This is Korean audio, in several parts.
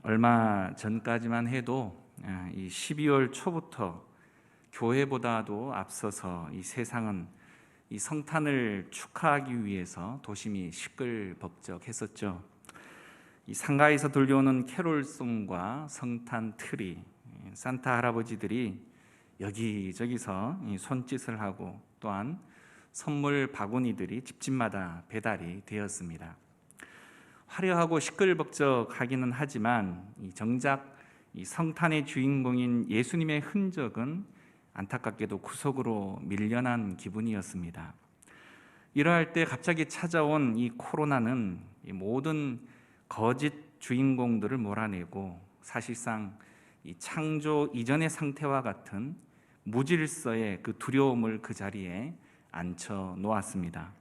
얼마 전까지만 해도 이 12월 초부터 교회보다도 앞서서 이 세상은 이 성탄을 축하하기 위해서 도심이 시끌벅적했었죠. 이 상가에서 들려오는 캐롤송과 성탄 트리, 산타 할아버지들이 여기저기서 손짓을 하고 또한 선물 바구니들이 집집마다 배달이 되었습니다. 화려하고 시끌벅적하기는 하지만 정작 이 성탄의 주인공인 예수님의 흔적은 안타깝게도 구석으로 밀려난 기분이었습니다. 이러할 때 갑자기 찾아온 이 코로나는 이 모든 거짓 주인공들을 몰아내고 사실상 이 창조 이전의 상태와 같은 무질서의 그 두려움을 그 자리에 앉혀 놓았습니다.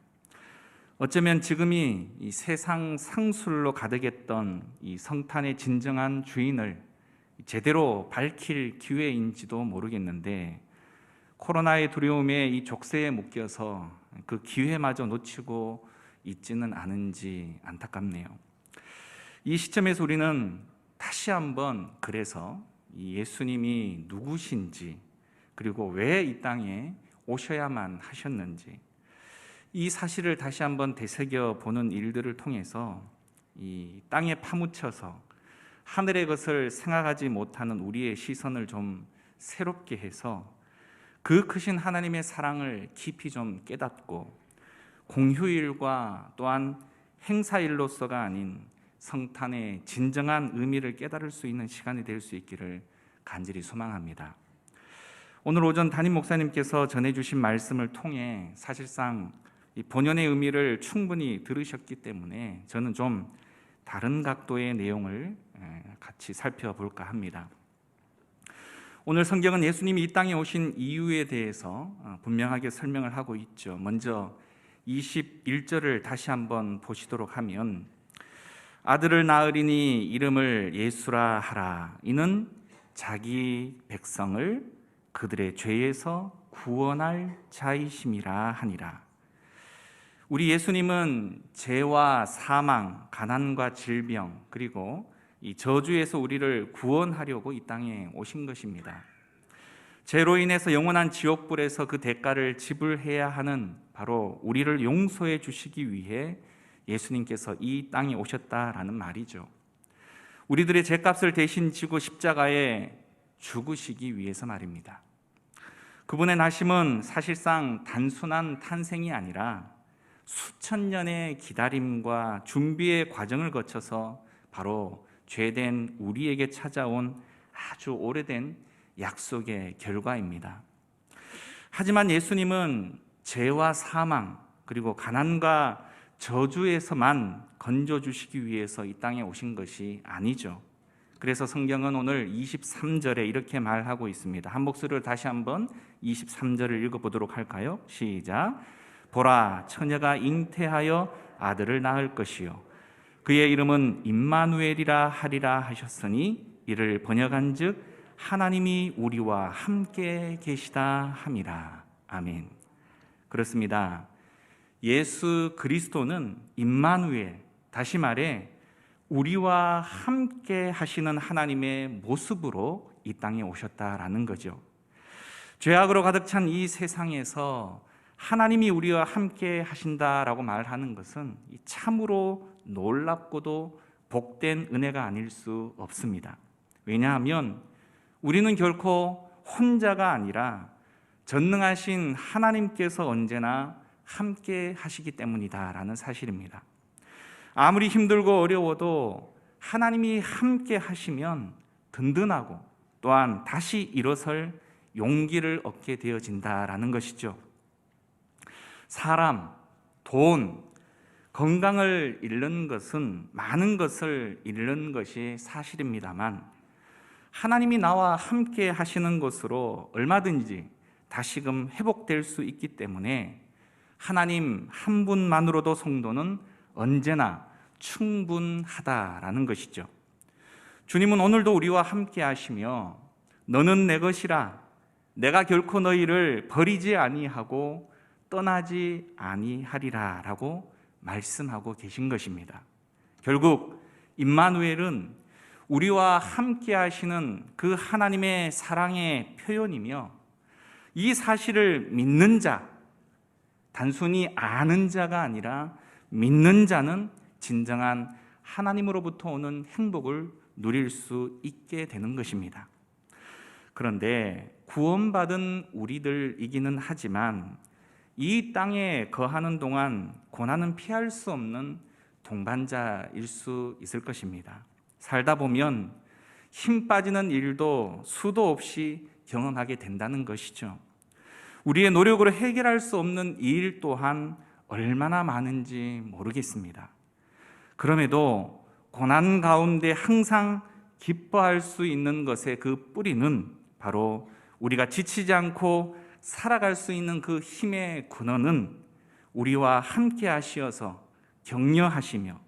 어쩌면 지금이 이 세상 상술로 가득했던 이 성탄의 진정한 주인을 제대로 밝힐 기회인지도 모르겠는데 코로나의 두려움에 이 족쇄에 묶여서 그 기회마저 놓치고 있지는 않은지 안타깝네요. 이 시점에서 우리는 다시 한번 그래서 이 예수님이 누구신지 그리고 왜 이 땅에 오셔야만 하셨는지 이 사실을 다시 한번 되새겨 보는 일들을 통해서 이 땅에 파묻혀서 하늘의 것을 생각하지 못하는 우리의 시선을 좀 새롭게 해서 그 크신 하나님의 사랑을 깊이 좀 깨닫고 공휴일과 또한 행사일로서가 아닌 성탄의 진정한 의미를 깨달을 수 있는 시간이 될 수 있기를 간절히 소망합니다. 오늘 오전 담임 목사님께서 전해주신 말씀을 통해 사실상 이 본연의 의미를 충분히 들으셨기 때문에 저는 좀 다른 각도의 내용을 같이 살펴볼까 합니다. 오늘 성경은 예수님이 이 땅에 오신 이유에 대해서 분명하게 설명을 하고 있죠. 먼저 21절을 다시 한번 보시도록 하면 아들을 낳으리니 이름을 예수라 하라. 이는 자기 백성을 그들의 죄에서 구원할 자이심이라 하니라. 우리 예수님은 죄와 사망, 가난과 질병 그리고 이 저주에서 우리를 구원하려고 이 땅에 오신 것입니다. 죄로 인해서 영원한 지옥불에서 그 대가를 지불해야 하는 바로 우리를 용서해 주시기 위해 예수님께서 이 땅에 오셨다라는 말이죠. 우리들의 죄값을 대신 지고 십자가에 죽으시기 위해서 말입니다. 그분의 나심은 사실상 단순한 탄생이 아니라 수천 년의 기다림과 준비의 과정을 거쳐서 바로 죄된 우리에게 찾아온 아주 오래된 약속의 결과입니다. 하지만 예수님은 죄와 사망 그리고 가난과 저주에서만 건져주시기 위해서 이 땅에 오신 것이 아니죠. 그래서 성경은 오늘 23절에 이렇게 말하고 있습니다. 한 목소리로 다시 한번 23절을 읽어보도록 할까요? 시작. 보라, 처녀가 잉태하여 아들을 낳을 것이요 그의 이름은 임마누엘이라 하리라 하셨으니 이를 번역한즉 하나님이 우리와 함께 계시다 함이라. 아멘. 그렇습니다. 예수 그리스도는 임마누엘, 다시 말해 우리와 함께 하시는 하나님의 모습으로 이 땅에 오셨다라는 거죠. 죄악으로 가득 찬 이 세상에서 하나님이 우리와 함께 하신다라고 말하는 것은 참으로 놀랍고도 복된 은혜가 아닐 수 없습니다. 왜냐하면 우리는 결코 혼자가 아니라 전능하신 하나님께서 언제나 함께 하시기 때문이다라는 사실입니다. 아무리 힘들고 어려워도 하나님이 함께 하시면 든든하고 또한 다시 일어설 용기를 얻게 되어진다라는 것이죠. 사람, 돈, 건강을 잃는 것은 많은 것을 잃는 것이 사실입니다만 하나님이 나와 함께 하시는 것으로 얼마든지 다시금 회복될 수 있기 때문에 하나님 한 분만으로도 성도는 언제나 충분하다라는 것이죠. 주님은 오늘도 우리와 함께 하시며 너는 내 것이라 내가 결코 너희를 버리지 아니하고 떠나지 아니하리라 라고 말씀하고 계신 것입니다. 결국 임마누엘은 우리와 함께 하시는 그 하나님의 사랑의 표현이며, 이 사실을 믿는 자, 단순히 아는 자가 아니라 믿는 자는 진정한 하나님으로부터 오는 행복을 누릴 수 있게 되는 것입니다. 그런데 구원받은 우리들이기는 하지만 이 땅에 거하는 동안 고난은 피할 수 없는 동반자일 수 있을 것입니다. 살다 보면 힘 빠지는 일도 수도 없이 경험하게 된다는 것이죠. 우리의 노력으로 해결할 수 없는 일 또한 얼마나 많은지 모르겠습니다. 그럼에도 고난 가운데 항상 기뻐할 수 있는 것의 그 뿌리는 바로 우리가 지치지 않고 살아갈 수 있는 그 힘의 근원은 우리와 함께 하시어서 격려하시며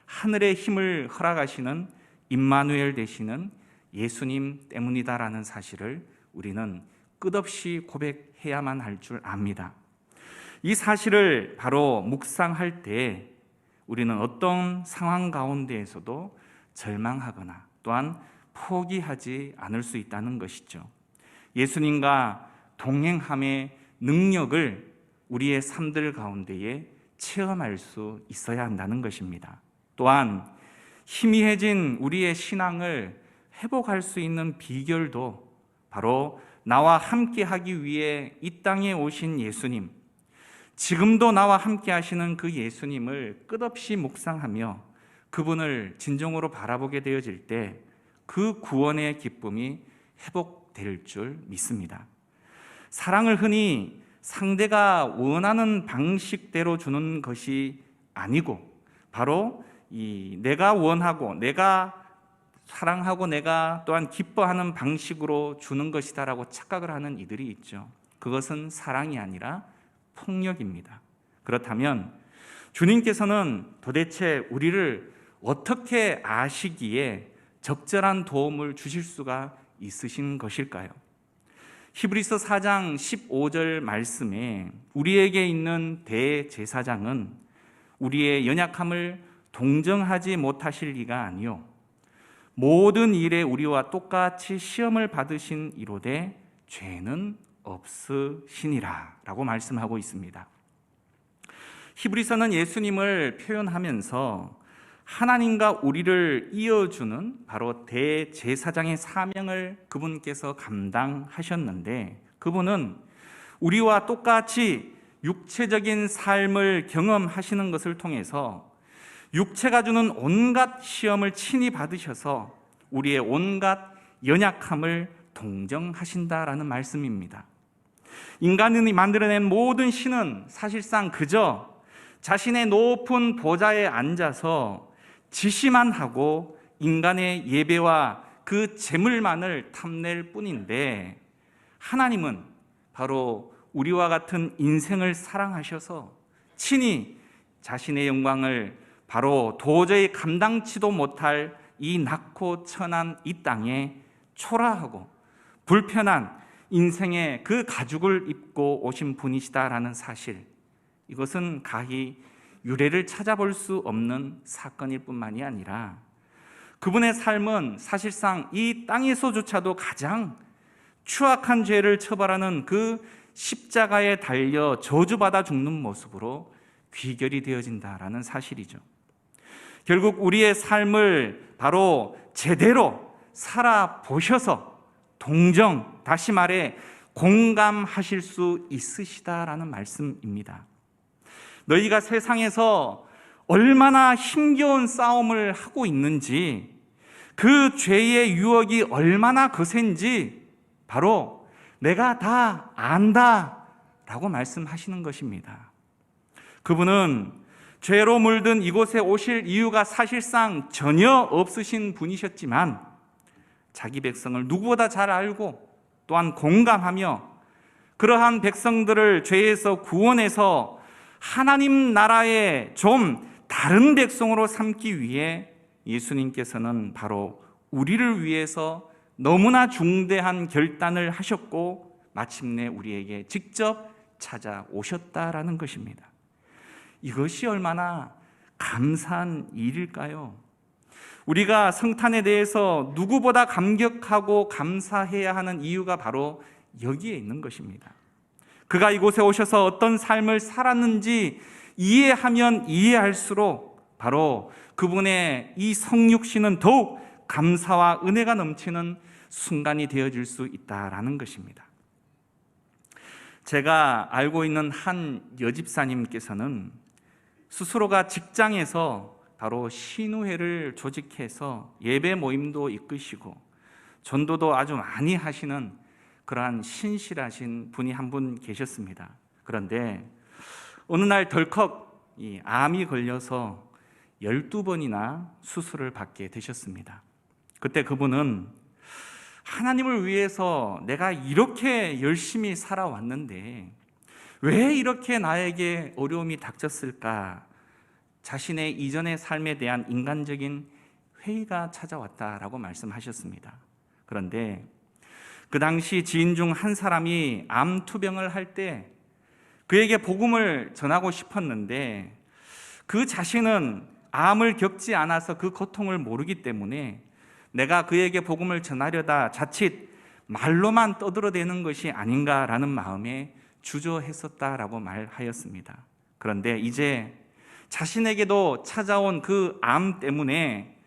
하늘의 힘을 허락하시는 임마누엘 되시는 예수님 때문이다라는 사실을 우리는 끝없이 고백해야만 할 줄 압니다. 이 사실을 바로 묵상할 때 우리는 어떤 상황 가운데에서도 절망하거나 또한 포기하지 않을 수 있다는 것이죠. 예수님과 동행함의 능력을 우리의 삶들 가운데에 체험할 수 있어야 한다는 것입니다. 또한 희미해진 우리의 신앙을 회복할 수 있는 비결도 바로 나와 함께 하기 위해 이 땅에 오신 예수님, 지금도 나와 함께 하시는 그 예수님을 끝없이 묵상하며 그분을 진정으로 바라보게 되어질 때 그 구원의 기쁨이 회복될 줄 믿습니다. 사랑을 흔히 상대가 원하는 방식대로 주는 것이 아니고 바로 내가 원하고 내가 사랑하고 내가 또한 기뻐하는 방식으로 주는 것이다라고 착각을 하는 이들이 있죠. 그것은 사랑이 아니라 폭력입니다. 그렇다면 주님께서는 도대체 우리를 어떻게 아시기에 적절한 도움을 주실 수가 있으신 것일까요? 히브리서 4장 15절 말씀에 우리에게 있는 대제사장은 우리의 연약함을 동정하지 못하실 리가 아니요 모든 일에 우리와 똑같이 시험을 받으신 이로되 죄는 없으시니라 라고 말씀하고 있습니다. 히브리서는 예수님을 표현하면서 하나님과 우리를 이어주는 바로 대제사장의 사명을 그분께서 감당하셨는데 그분은 우리와 똑같이 육체적인 삶을 경험하시는 것을 통해서 육체가 주는 온갖 시험을 친히 받으셔서 우리의 온갖 연약함을 동정하신다라는 말씀입니다. 인간이 만들어낸 모든 신은 사실상 그저 자신의 높은 보좌에 앉아서 지시만 하고 인간의 예배와 그 재물만을 탐낼 뿐인데 하나님은 바로 우리와 같은 인생을 사랑하셔서 친히 자신의 영광을 바로 도저히 감당치도 못할 이 낮고 천한 이 땅에 초라하고 불편한 인생의 그 가죽을 입고 오신 분이시다라는 사실, 이것은 가히 유래를 찾아볼 수 없는 사건일 뿐만이 아니라 그분의 삶은 사실상 이 땅에서조차도 가장 추악한 죄를 처벌하는 그 십자가에 달려 저주받아 죽는 모습으로 귀결이 되어진다라는 사실이죠. 결국 우리의 삶을 바로 제대로 살아보셔서 동정, 다시 말해 공감하실 수 있으시다라는 말씀입니다. 너희가 세상에서 얼마나 힘겨운 싸움을 하고 있는지, 그 죄의 유혹이 얼마나 거센지 바로 내가 다 안다라고 말씀하시는 것입니다. 그분은 죄로 물든 이곳에 오실 이유가 사실상 전혀 없으신 분이셨지만 자기 백성을 누구보다 잘 알고 또한 공감하며 그러한 백성들을 죄에서 구원해서 하나님 나라의 좀 다른 백성으로 삼기 위해 예수님께서는 바로 우리를 위해서 너무나 중대한 결단을 하셨고 마침내 우리에게 직접 찾아오셨다라는 것입니다. 이것이 얼마나 감사한 일일까요? 우리가 성탄에 대해서 누구보다 감격하고 감사해야 하는 이유가 바로 여기에 있는 것입니다. 그가 이곳에 오셔서 어떤 삶을 살았는지 이해하면 이해할수록 바로 그분의 이 성육신은 더욱 감사와 은혜가 넘치는 순간이 되어질 수 있다라는 것입니다. 제가 알고 있는 한 여집사님께서는 스스로가 직장에서 바로 신우회를 조직해서 예배 모임도 이끄시고 전도도 아주 많이 하시는 그러한 신실하신 분이 한 분 계셨습니다. 그런데 어느 날 덜컥 이 암이 걸려서 12번이나 수술을 받게 되셨습니다. 그때 그분은 하나님을 위해서 내가 이렇게 열심히 살아왔는데 왜 이렇게 나에게 어려움이 닥쳤을까? 자신의 이전의 삶에 대한 인간적인 회의가 찾아왔다라고 말씀하셨습니다. 그런데 그 당시 지인 중 한 사람이 암 투병을 할 때 그에게 복음을 전하고 싶었는데 그 자신은 암을 겪지 않아서 그 고통을 모르기 때문에 내가 그에게 복음을 전하려다 자칫 말로만 떠들어대는 것이 아닌가라는 마음에 주저했었다라고 말하였습니다. 그런데 이제 자신에게도 찾아온 그 암 때문에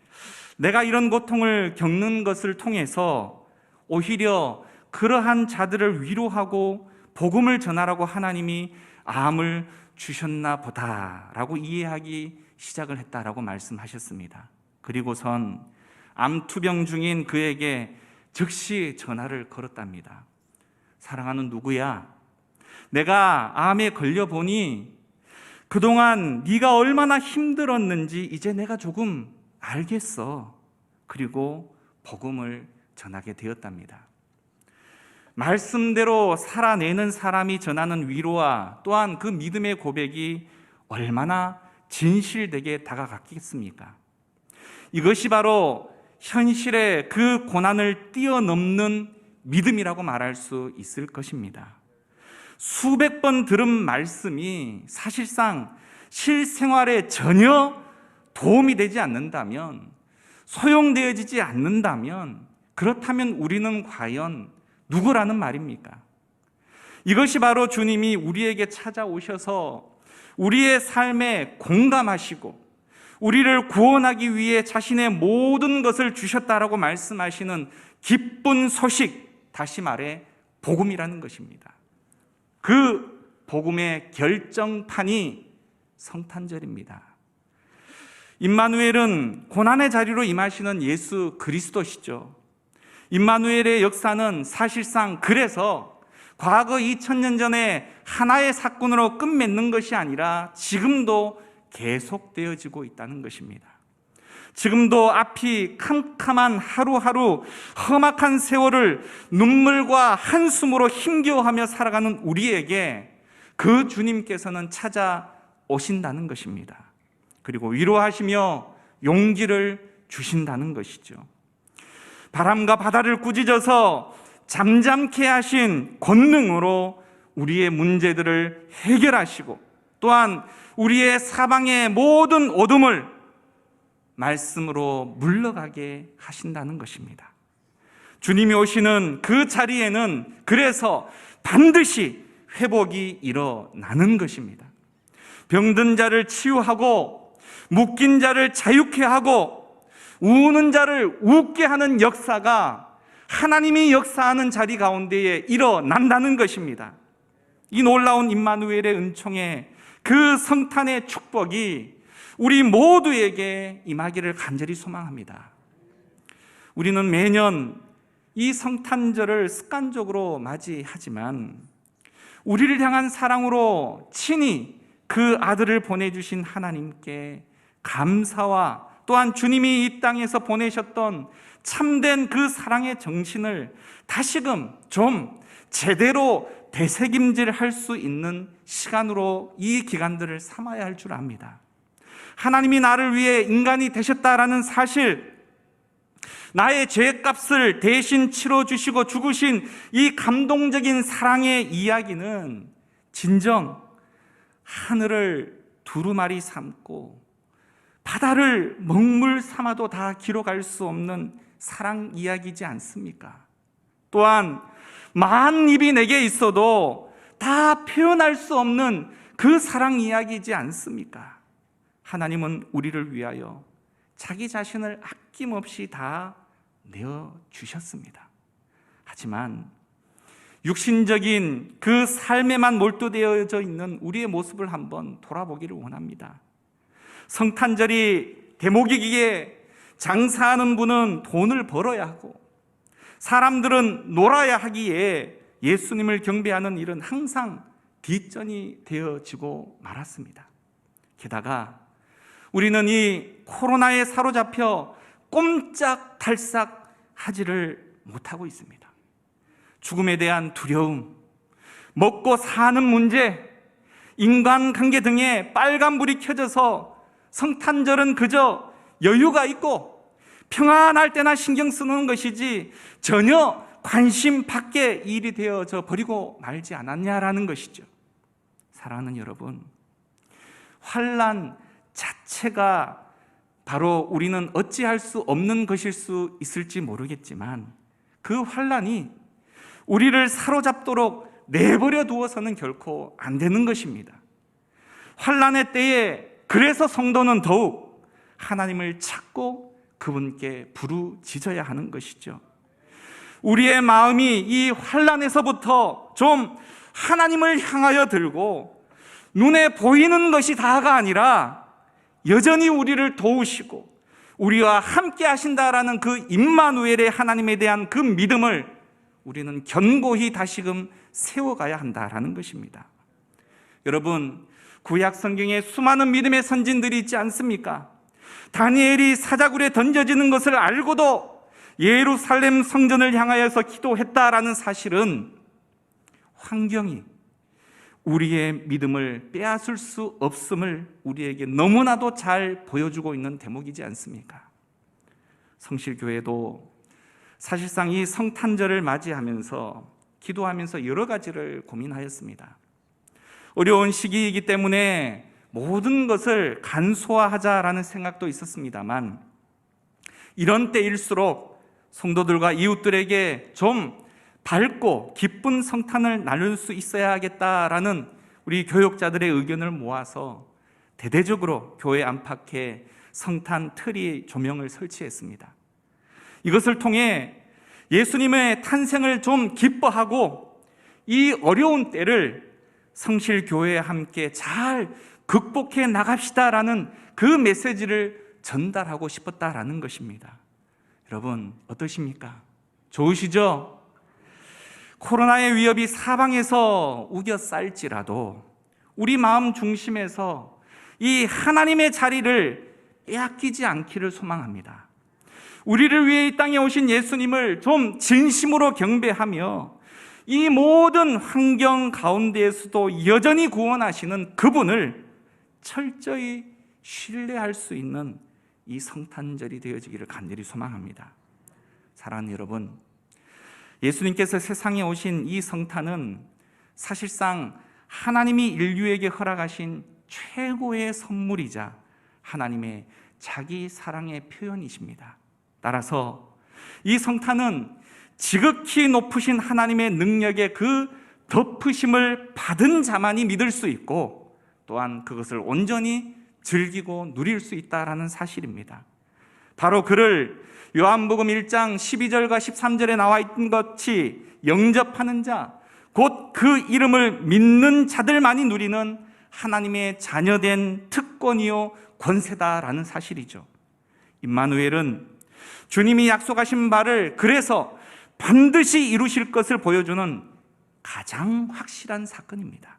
내가 이런 고통을 겪는 것을 통해서 오히려 그러한 자들을 위로하고 복음을 전하라고 하나님이 암을 주셨나 보다라고 이해하기 시작을 했다라고 말씀하셨습니다. 그리고선 암 투병 중인 그에게 즉시 전화를 걸었답니다. 사랑하는 누구야? 내가 암에 걸려보니 그동안 네가 얼마나 힘들었는지 이제 내가 조금 알겠어. 그리고 복음을 전하게 되었답니다. 말씀대로 살아내는 사람이 전하는 위로와 또한 그 믿음의 고백이 얼마나 진실되게 다가갔겠습니까? 이것이 바로 현실의 그 고난을 뛰어넘는 믿음이라고 말할 수 있을 것입니다. 수백 번 들은 말씀이 사실상 실생활에 전혀 도움이 되지 않는다면, 소용되어지지 않는다면, 그렇다면 우리는 과연 누구라는 말입니까? 이것이 바로 주님이 우리에게 찾아오셔서 우리의 삶에 공감하시고 우리를 구원하기 위해 자신의 모든 것을 주셨다라고 말씀하시는 기쁜 소식, 다시 말해 복음이라는 것입니다. 그 복음의 결정판이 성탄절입니다. 임마누엘은 고난의 자리로 임하시는 예수 그리스도시죠. 임마누엘의 역사는 사실상 그래서 과거 2000년 전에 하나의 사건으로 끝맺는 것이 아니라 지금도 계속되어지고 있다는 것입니다. 지금도 앞이 캄캄한 하루하루 험악한 세월을 눈물과 한숨으로 힘겨워하며 살아가는 우리에게 그 주님께서는 찾아오신다는 것입니다. 그리고 위로하시며 용기를 주신다는 것이죠. 바람과 바다를 꾸짖어서 잠잠케 하신 권능으로 우리의 문제들을 해결하시고 또한 우리의 사방의 모든 어둠을 말씀으로 물러가게 하신다는 것입니다. 주님이 오시는 그 자리에는 그래서 반드시 회복이 일어나는 것입니다. 병든 자를 치유하고 묶인 자를 자유케 하고 우는 자를 웃게 하는 역사가 하나님이 역사하는 자리 가운데에 일어난다는 것입니다. 이 놀라운 임마누엘의 은총에 그 성탄의 축복이 우리 모두에게 임하기를 간절히 소망합니다. 우리는 매년 이 성탄절을 습관적으로 맞이하지만 우리를 향한 사랑으로 친히 그 아들을 보내주신 하나님께 감사와 또한 주님이 이 땅에서 보내셨던 참된 그 사랑의 정신을 다시금 좀 제대로 되새김질할 수 있는 시간으로 이 기간들을 삼아야 할 줄 압니다. 하나님이 나를 위해 인간이 되셨다라는 사실, 나의 죄값을 대신 치러주시고 죽으신 이 감동적인 사랑의 이야기는 진정 하늘을 두루마리 삼고 바다를 먹물 삼아도 다 기록할 수 없는 사랑 이야기이지 않습니까? 또한 만 입이 내게 있어도 다 표현할 수 없는 그 사랑 이야기이지 않습니까? 하나님은 우리를 위하여 자기 자신을 아낌없이 다 내어주셨습니다. 하지만 육신적인 그 삶에만 몰두되어져 있는 우리의 모습을 한번 돌아보기를 원합니다. 성탄절이 대목이기에 장사하는 분은 돈을 벌어야 하고 사람들은 놀아야 하기에 예수님을 경배하는 일은 항상 뒷전이 되어지고 말았습니다. 게다가 우리는 이 코로나에 사로잡혀 꼼짝달싹 하지를 못하고 있습니다. 죽음에 대한 두려움, 먹고 사는 문제, 인간관계 등에 빨간불이 켜져서 성탄절은 그저 여유가 있고 평안할 때나 신경 쓰는 것이지 전혀 관심 밖의 일이 되어져 버리고 말지 않았냐라는 것이죠. 사랑하는 여러분, 환난 자체가 바로 우리는 어찌할 수 없는 것일 수 있을지 모르겠지만 그 환난이 우리를 사로잡도록 내버려 두어서는 결코 안 되는 것입니다. 환난의 때에 그래서 성도는 더욱 하나님을 찾고 그분께 부르짖어야 하는 것이죠. 우리의 마음이 이 환난에서부터 좀 하나님을 향하여 들고 눈에 보이는 것이 다가 아니라 여전히 우리를 도우시고 우리와 함께 하신다라는 그 임마누엘의 하나님에 대한 그 믿음을 우리는 견고히 다시금 세워가야 한다라는 것입니다. 여러분, 구약 성경에 수많은 믿음의 선진들이 있지 않습니까? 다니엘이 사자굴에 던져지는 것을 알고도 예루살렘 성전을 향하여서 기도했다라는 사실은 환경이 우리의 믿음을 빼앗을 수 없음을 우리에게 너무나도 잘 보여주고 있는 대목이지 않습니까? 성실교회도 사실상 이 성탄절을 맞이하면서 기도하면서 여러 가지를 고민하였습니다. 어려운 시기이기 때문에 모든 것을 간소화하자라는 생각도 있었습니다만 이런 때일수록 성도들과 이웃들에게 좀 밝고 기쁜 성탄을 나눌 수 있어야 하겠다라는 우리 교역자들의 의견을 모아서 대대적으로 교회 안팎에 성탄 트리 조명을 설치했습니다. 이것을 통해 예수님의 탄생을 좀 기뻐하고 이 어려운 때를 성실교회에 함께 잘 극복해 나갑시다라는 그 메시지를 전달하고 싶었다라는 것입니다. 여러분 어떠십니까? 좋으시죠? 코로나의 위협이 사방에서 우겨쌀지라도 우리 마음 중심에서 이 하나님의 자리를 빼앗기지 않기를 소망합니다. 우리를 위해 이 땅에 오신 예수님을 좀 진심으로 경배하며 이 모든 환경 가운데에서도 여전히 구원하시는 그분을 철저히 신뢰할 수 있는 이 성탄절이 되어지기를 간절히 소망합니다. 사랑하는 여러분, 예수님께서 세상에 오신 이 성탄은 사실상 하나님이 인류에게 허락하신 최고의 선물이자 하나님의 자기 사랑의 표현이십니다. 따라서 이 성탄은 지극히 높으신 하나님의 능력의 그 덮으심을 받은 자만이 믿을 수 있고 또한 그것을 온전히 즐기고 누릴 수 있다는 사실입니다. 바로 그를 요한복음 1장 12절과 13절에 나와 있는 것이 영접하는 자, 곧 그 이름을 믿는 자들만이 누리는 하나님의 자녀된 특권이요 권세다라는 사실이죠. 임마누엘은 주님이 약속하신 바를 그래서 반드시 이루실 것을 보여주는 가장 확실한 사건입니다.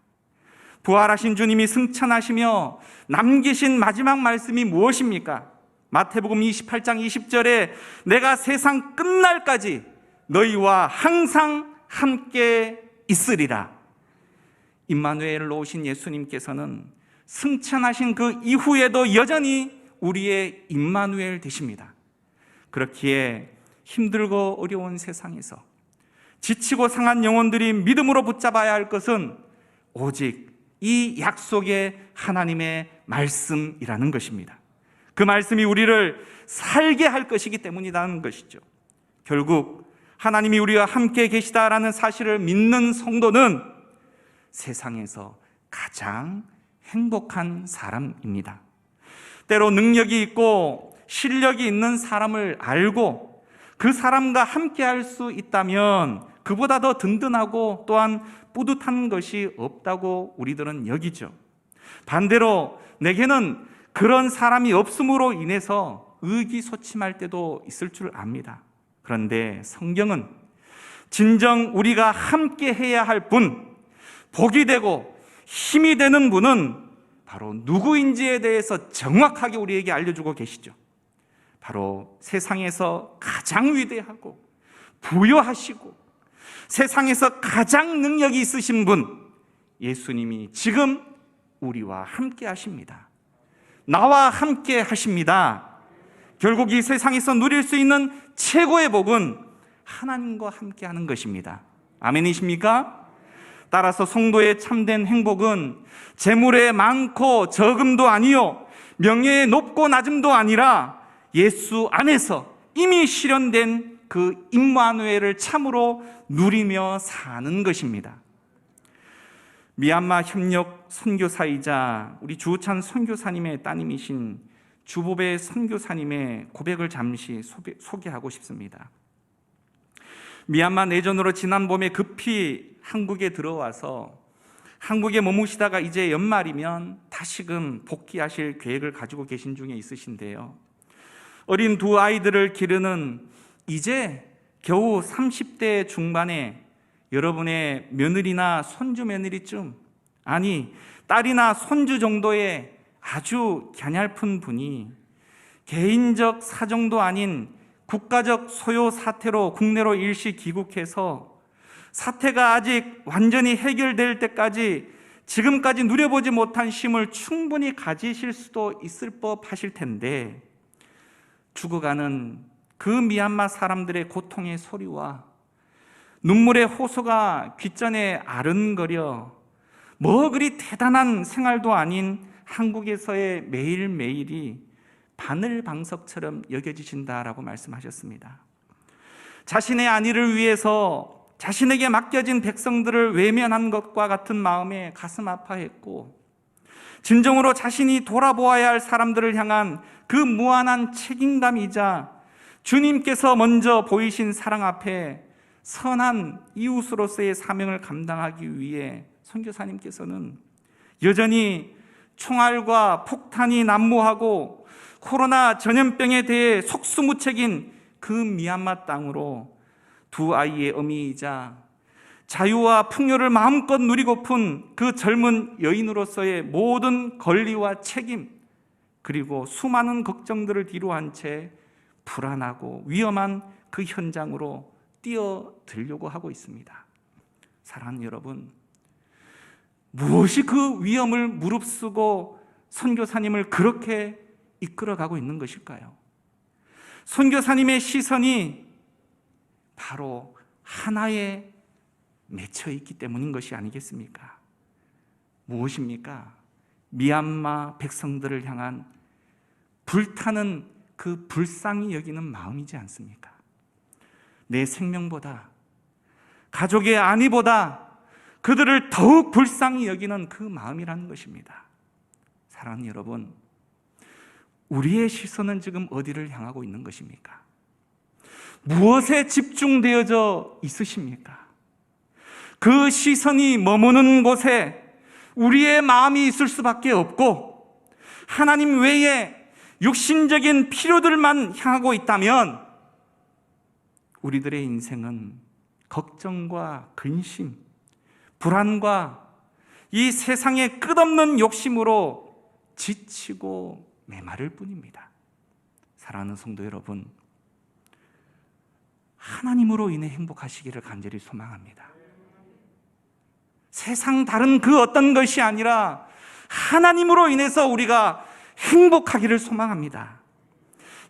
부활하신 주님이 승천하시며 남기신 마지막 말씀이 무엇입니까? 마태복음 28장 20절에 내가 세상 끝날까지 너희와 항상 함께 있으리라. 임마누엘로 오신 예수님께서는 승천하신 그 이후에도 여전히 우리의 임마누엘 되십니다. 그렇기에 힘들고 어려운 세상에서 지치고 상한 영혼들이 믿음으로 붙잡아야 할 것은 오직 이 약속의 하나님의 말씀이라는 것입니다. 그 그 말씀이 우리를 살게 할 것이기 때문이라는 것이죠. 결국 하나님이 우리와 함께 계시다라는 사실을 믿는 성도는 세상에서 가장 행복한 사람입니다. 때로 능력이 있고 실력이 있는 사람을 알고 그 사람과 함께 할 수 있다면 그보다 더 든든하고 또한 뿌듯한 것이 없다고 우리들은 여기죠. 반대로 내게는 그런 사람이 없음으로 인해서 의기소침할 때도 있을 줄 압니다. 그런데 성경은 진정 우리가 함께 해야 할 분, 복이 되고 힘이 되는 분은 바로 누구인지에 대해서 정확하게 우리에게 알려주고 계시죠. 바로 세상에서 가장 위대하고 부유하시고 세상에서 가장 능력이 있으신 분, 예수님이 지금 우리와 함께 하십니다. 나와 함께 하십니다. 결국 이 세상에서 누릴 수 있는 최고의 복은 하나님과 함께 하는 것입니다. 아멘이십니까? 따라서 성도의 참된 행복은 재물의 많고 적음도 아니요 명예의 높고 낮음도 아니라 예수 안에서 이미 실현된 그 임마누엘을 참으로 누리며 사는 것입니다. 미얀마 협력 선교사이자 우리 주우찬 선교사님의 따님이신 주보배 선교사님의 고백을 잠시 소개하고 싶습니다. 미얀마 내전으로 지난 봄에 급히 한국에 들어와서 한국에 머무시다가 이제 연말이면 다시금 복귀하실 계획을 가지고 계신 중에 있으신데요. 어린 두 아이들을 기르는 이제 겨우 30대 중반에 여러분의 며느리나 손주 며느리쯤, 아니 딸이나 손주 정도의 아주 갸냘픈 분이 개인적 사정도 아닌 국가적 소요 사태로 국내로 일시 귀국해서 사태가 아직 완전히 해결될 때까지 지금까지 누려보지 못한 쉼을 충분히 가지실 수도 있을 법 하실 텐데, 죽어가는 그 미얀마 사람들의 고통의 소리와 눈물의 호소가 귓전에 아른거려 뭐 그리 대단한 생활도 아닌 한국에서의 매일매일이 바늘방석처럼 여겨지신다라고 말씀하셨습니다. 자신의 안위를 위해서 자신에게 맡겨진 백성들을 외면한 것과 같은 마음에 가슴 아파했고, 진정으로 자신이 돌아보아야 할 사람들을 향한 그 무한한 책임감이자 주님께서 먼저 보이신 사랑 앞에 선한 이웃으로서의 사명을 감당하기 위해 선교사님께서는 여전히 총알과 폭탄이 난무하고 코로나 전염병에 대해 속수무책인 그 미얀마 땅으로 두 아이의 어미이자 자유와 풍요를 마음껏 누리고픈 그 젊은 여인으로서의 모든 권리와 책임, 그리고 수많은 걱정들을 뒤로한 채 불안하고 위험한 그 현장으로 뛰어들려고 하고 있습니다. 사랑하는 여러분, 무엇이 그 위험을 무릅쓰고 선교사님을 그렇게 이끌어가고 있는 것일까요? 선교사님의 시선이 바로 하나에 맺혀 있기 때문인 것이 아니겠습니까? 무엇입니까? 미얀마 백성들을 향한 불타는 그 불쌍히 여기는 마음이지 않습니까? 내 생명보다, 가족의 안위보다 그들을 더욱 불쌍히 여기는 그 마음이라는 것입니다. 사랑하는 여러분, 우리의 시선은 지금 어디를 향하고 있는 것입니까? 무엇에 집중되어져 있으십니까? 그 시선이 머무는 곳에 우리의 마음이 있을 수밖에 없고, 하나님 외에 육신적인 필요들만 향하고 있다면 우리들의 인생은 걱정과 근심, 불안과 이 세상의 끝없는 욕심으로 지치고 메마를 뿐입니다. 사랑하는 성도 여러분, 하나님으로 인해 행복하시기를 간절히 소망합니다. 세상 다른 그 어떤 것이 아니라 하나님으로 인해서 우리가 행복하기를 소망합니다.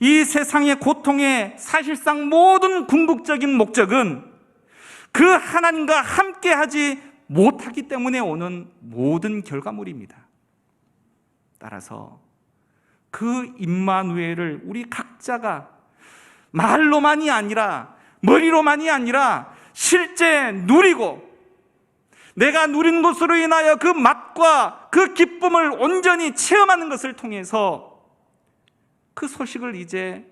이 세상의 고통의 사실상 모든 궁극적인 목적은 그 하나님과 함께하지 못하기 때문에 오는 모든 결과물입니다. 따라서 그 임마누엘을 우리 각자가 말로만이 아니라, 머리로만이 아니라 실제 누리고, 내가 누린 것으로 인하여 그 맛과 그 기쁨을 온전히 체험하는 것을 통해서 그 소식을 이제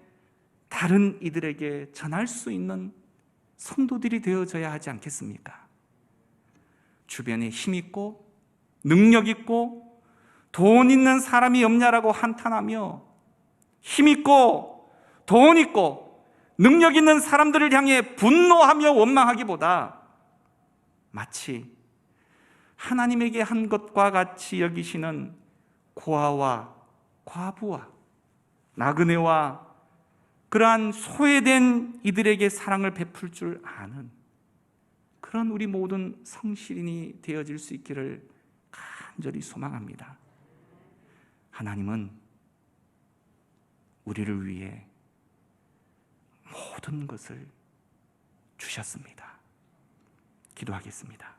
다른 이들에게 전할 수 있는 성도들이 되어져야 하지 않겠습니까? 주변에 힘 있고 능력 있고 돈 있는 사람이 없냐라고 한탄하며, 힘 있고 돈 있고 능력 있는 사람들을 향해 분노하며 원망하기보다 마치 하나님에게 한 것과 같이 여기시는 고아와 과부와 나그네와 그러한 소외된 이들에게 사랑을 베풀 줄 아는 그런 우리 모든 성실인이 되어질 수 있기를 간절히 소망합니다. 하나님은 우리를 위해 모든 것을 주셨습니다. 기도하겠습니다.